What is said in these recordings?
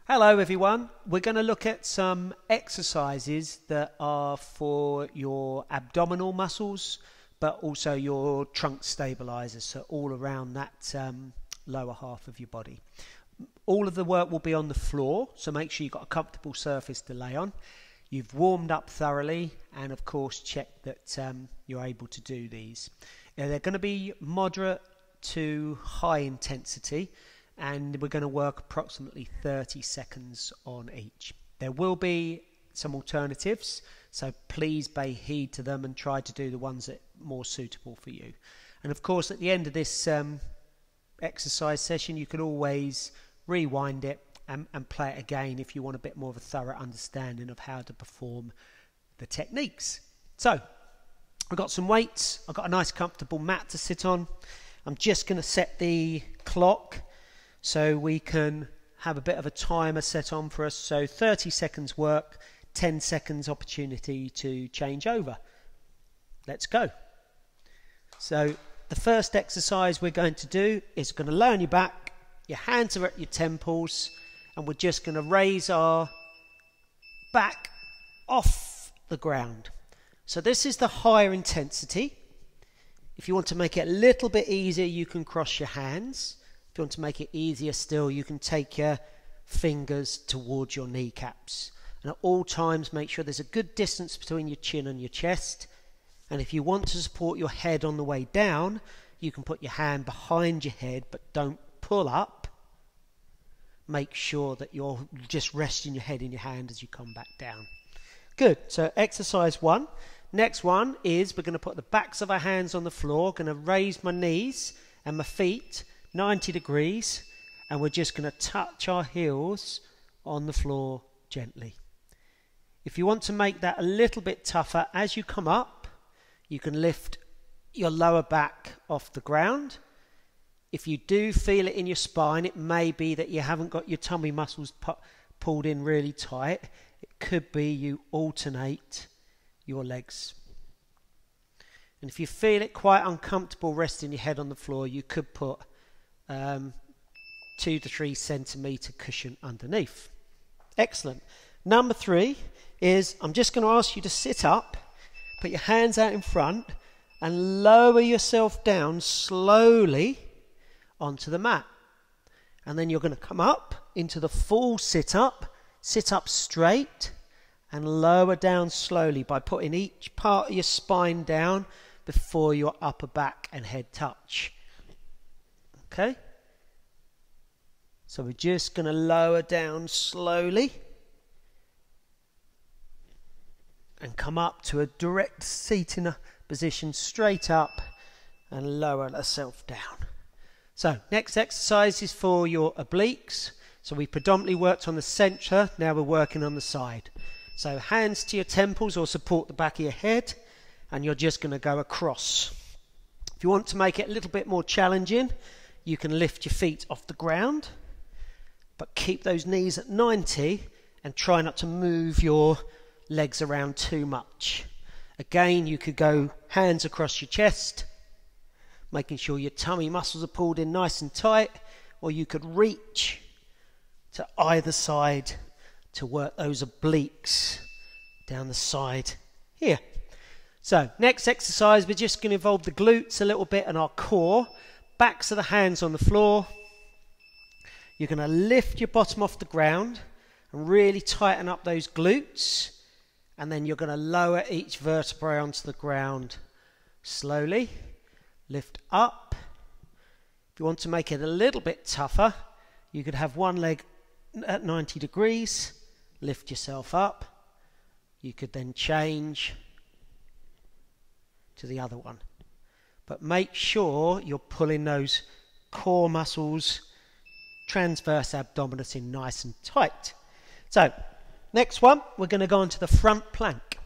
Hello everyone, we're going to look at some exercises that are for your abdominal muscles but also your trunk stabilizers, so all around that lower half of your body. All of the work will be on the floor, so make sure you've got a comfortable surface to lay on. You've warmed up thoroughly and of course check that you're able to do these. They're going to be moderate to high intensity, and we're going to work approximately 30 seconds on each. There will be some alternatives, so please pay heed to them and try to do the ones that are more suitable for you. And of course at the end of this exercise session you can always rewind it and play it again if you want a bit more of a thorough understanding of how to perform the techniques. So I've got some weights, I've got a nice comfortable mat to sit on. I'm just going to set the clock so we can have a bit of a timer set on for us. So 30 seconds work, 10 seconds opportunity to change over. Let's go. So the first exercise we're going to do is going to lay on your back, your hands are at your temples, and we're just going to raise our back off the ground. So this is the higher intensity. If you want to make it a little bit easier, you can cross your hands. If you want to make it easier still, you can take your fingers towards your kneecaps. And at all times, make sure there's a good distance between your chin and your chest. And if you want to support your head on the way down, you can put your hand behind your head, but don't pull up. Make sure that you're just resting your head in your hand as you come back down. Good. So exercise one. Next one is we're going to put the backs of our hands on the floor. Going to raise my knees and my feet 90 degrees, and we're just going to touch our heels on the floor gently. If you want to make that a little bit tougher, as you come up, you can lift your lower back off the ground. If you do feel it in your spine, it may be that you haven't got your tummy muscles pulled in really tight. It could be you alternate your legs. And if you feel it quite uncomfortable resting your head on the floor, you could put 2 to 3 centimetre cushion underneath. Excellent. Number 3 is I'm just going to ask you to sit up, put your hands out in front and lower yourself down slowly onto the mat. And then you're going to come up into the full sit up straight and lower down slowly by putting each part of your spine down before your upper back and head touch. Okay, so we're just going to lower down slowly and come up to a direct seating position, straight up, and lower ourselves down. So next exercise is for your obliques. So we predominantly worked on the centre, now we're working on the side. So hands to your temples or support the back of your head, and you're just going to go across. If you want to make it a little bit more challenging, you can lift your feet off the ground, but keep those knees at 90 and try not to move your legs around too much. Again, you could go hands across your chest, making sure your tummy muscles are pulled in nice and tight, or you could reach to either side to work those obliques down the side here. So next exercise, we're just going to involve the glutes a little bit and our core. Backs of the hands on the floor. You're going to lift your bottom off the ground and really tighten up those glutes, and then you're going to lower each vertebrae onto the ground slowly. Lift up. If you want to make it a little bit tougher, you could have one leg at 90 degrees, lift yourself up. You could then change to the other one. But make sure you're pulling those core muscles, transverse abdominis, in nice and tight. So, next one, we're going to go onto the front plank.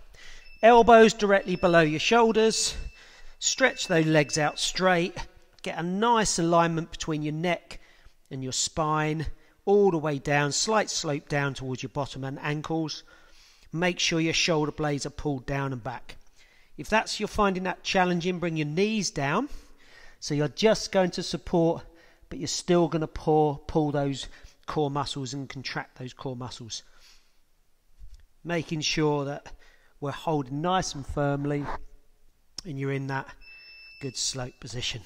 Elbows directly below your shoulders. Stretch those legs out straight. Get a nice alignment between your neck and your spine, all the way down, slight slope down towards your bottom and ankles. Make sure your shoulder blades are pulled down and back. If you're finding that challenging, bring your knees down. So you're just going to support, but you're still going to pull those core muscles and contract those core muscles. Making sure that we're holding nice and firmly and you're in that good slope position.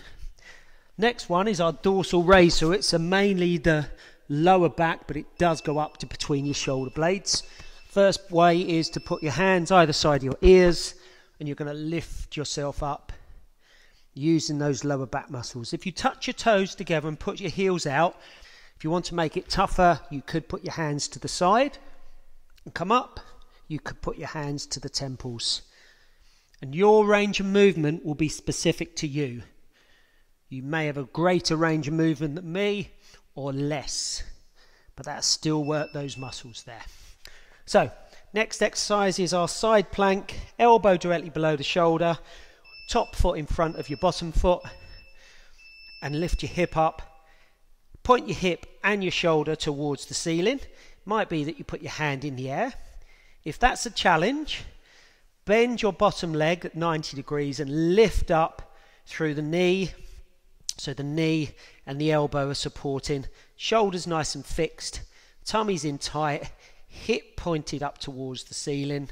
Next one is our dorsal raise. So it's mainly the lower back, but it does go up to between your shoulder blades. First way is to put your hands either side of your ears, and you're going to lift yourself up using those lower back muscles. If you touch your toes together and put your heels out, if you want to make it tougher, you could put your hands to the side and come up. You could put your hands to the temples. And your range of movement will be specific to you. You may have a greater range of movement than me or less, but that still work those muscles there. So, next exercise is our side plank, elbow directly below the shoulder, top foot in front of your bottom foot, and lift your hip up. Point your hip and your shoulder towards the ceiling. Might be that you put your hand in the air. If that's a challenge, bend your bottom leg at 90 degrees and lift up through the knee. So the knee and the elbow are supporting, shoulders nice and fixed, tummy's in tight, hip pointed up towards the ceiling,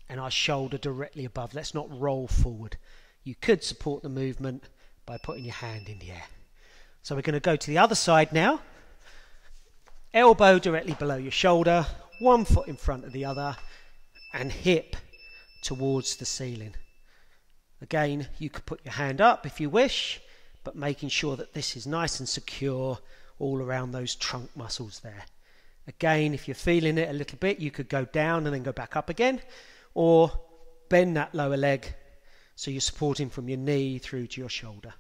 and our shoulder directly above. Let's not roll forward. You could support the movement by putting your hand in the air. So we're going to go to the other side now. Elbow directly below your shoulder, one foot in front of the other, and hip towards the ceiling. Again, you could put your hand up if you wish, but making sure that this is nice and secure all around those trunk muscles there. Again, if you're feeling it a little bit, you could go down and then go back up again, or bend that lower leg so you're supporting from your knee through to your shoulder.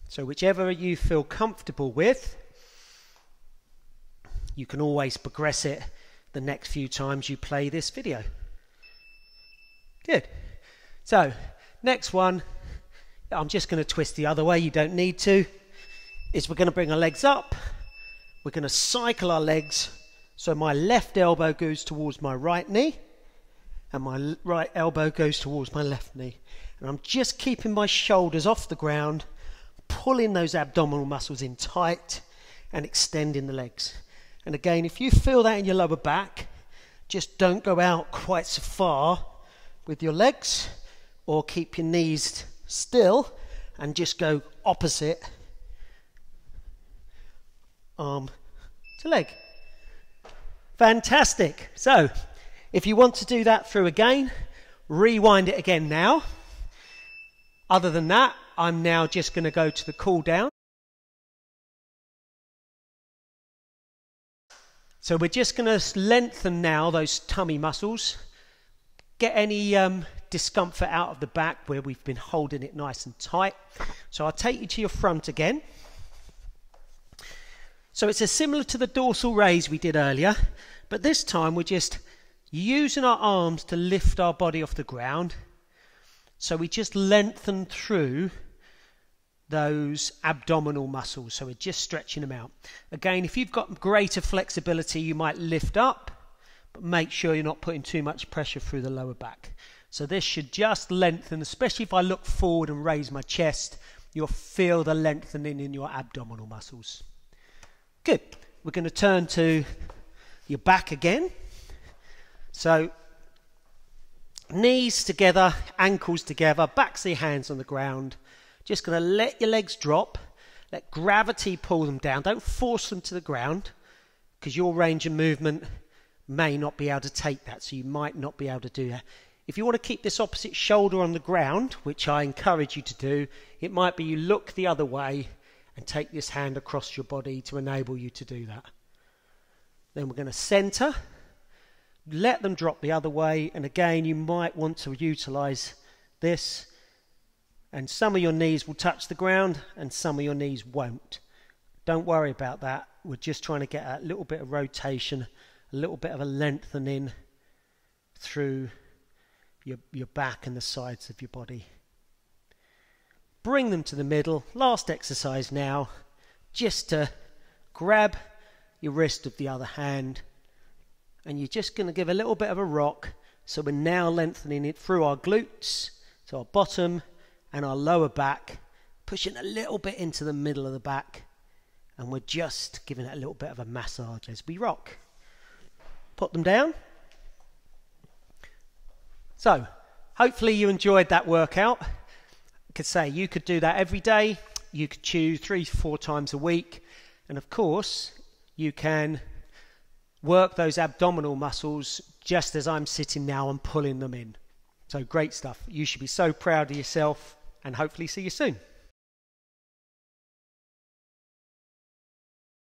So whichever you feel comfortable with, you can always progress it the next few times you play this video. Good. So, next one, I'm just going to twist the other way, you don't need to, is we're going to bring our legs up, we're going to cycle our legs, so my left elbow goes towards my right knee, and my right elbow goes towards my left knee. And I'm just keeping my shoulders off the ground, pulling those abdominal muscles in tight, and extending the legs. And again, if you feel that in your lower back, just don't go out quite so far with your legs, or keep your knees still and just go opposite arm to leg. Fantastic. So if you want to do that through again, rewind it again now. Other than that, I'm now just going to go to the cool down. So we're just going to lengthen now those tummy muscles. Get any discomfort out of the back where we've been holding it nice and tight. So I'll take you to your front again. So it's similar to the dorsal raise we did earlier, but this time we're just using our arms to lift our body off the ground. So we just lengthen through those abdominal muscles. So we're just stretching them out. Again, if you've got greater flexibility, you might lift up, but make sure you're not putting too much pressure through the lower back. So this should just lengthen, especially if I look forward and raise my chest, you'll feel the lengthening in your abdominal muscles. Good. We're going to turn to your back again. So knees together, ankles together, backs of your hands on the ground. Just going to let your legs drop, let gravity pull them down. Don't force them to the ground, because your range of movement may not be able to take that, so you might not be able to do that. If you want to keep this opposite shoulder on the ground, which I encourage you to do, it might be you look the other way and take this hand across your body to enable you to do that. Then we're going to center, let them drop the other way, and again you might want to utilize this, and some of your knees will touch the ground and some of your knees won't. Don't worry about that. We're just trying to get a little bit of rotation, a little bit of a lengthening through your back and the sides of your body. Bring them to the middle. Last exercise now, just to grab your wrist of the other hand, and you're just going to give a little bit of a rock. So we're now lengthening it through our glutes, to our bottom and our lower back, pushing a little bit into the middle of the back, and we're just giving it a little bit of a massage as we rock. Put them down. So hopefully you enjoyed that workout. I could say you could do that every day. You could choose 3 to 4 times a week, and of course you can work those abdominal muscles just as I'm sitting now and pulling them in. So great stuff. You should be so proud of yourself, and hopefully see you soon.